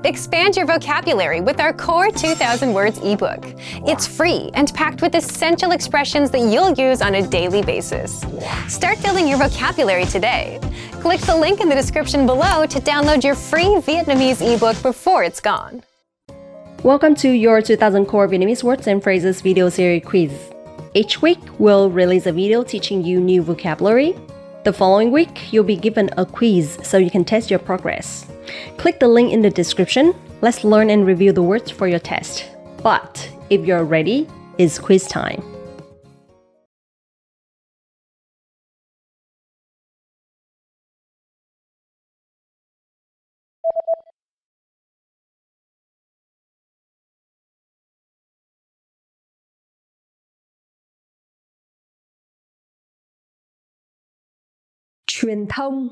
Expand your vocabulary with our Core 2000 Words ebook. It's free and packed with essential expressions that you'll use on a daily basis. Start building your vocabulary today. Click the link in the description below to download your free Vietnamese ebook before it's gone. Welcome to your 2000 Core Vietnamese Words and Phrases video series quiz. Each week, we'll release a video teaching you new vocabulary. The following week, you'll be given a quiz so you can test your progress. Click the link in the description. Let's learn and review the words for your test. But if you're ready, it's quiz time. Truyền thông.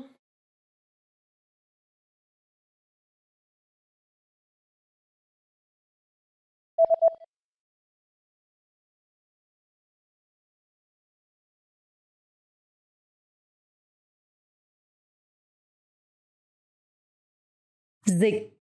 Dịch.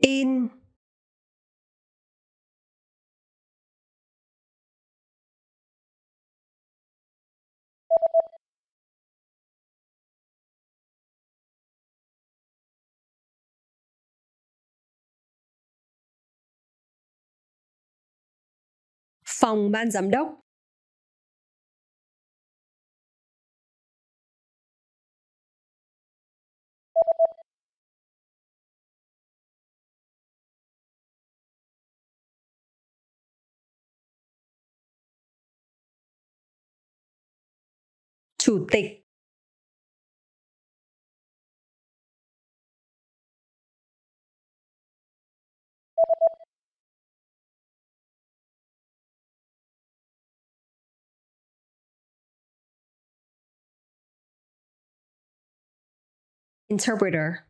In. Phòng ban giám đốc. Chủ tịch. Interpreter.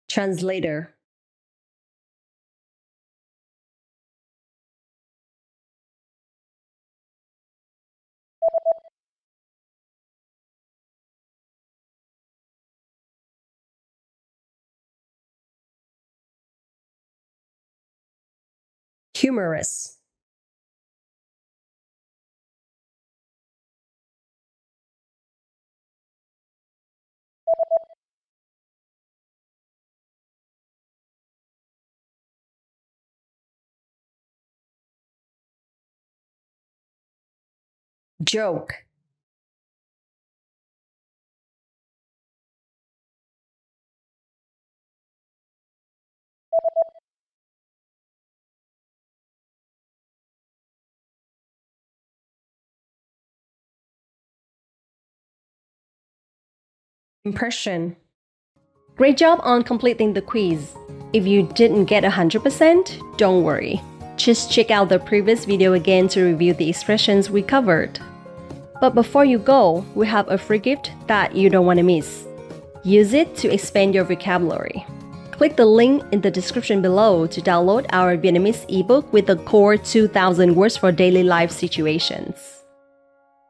Translator. Humorous. Joke. Impression. Great job on completing the quiz. If you didn't get 100%, don't worry. Just check out the previous video again to review the expressions we covered. But before you go, we have a free gift that you don't want to miss. Use it to expand your vocabulary. Click the link in the description below to download our Vietnamese ebook with the Core 2000 Words for Daily Life Situations.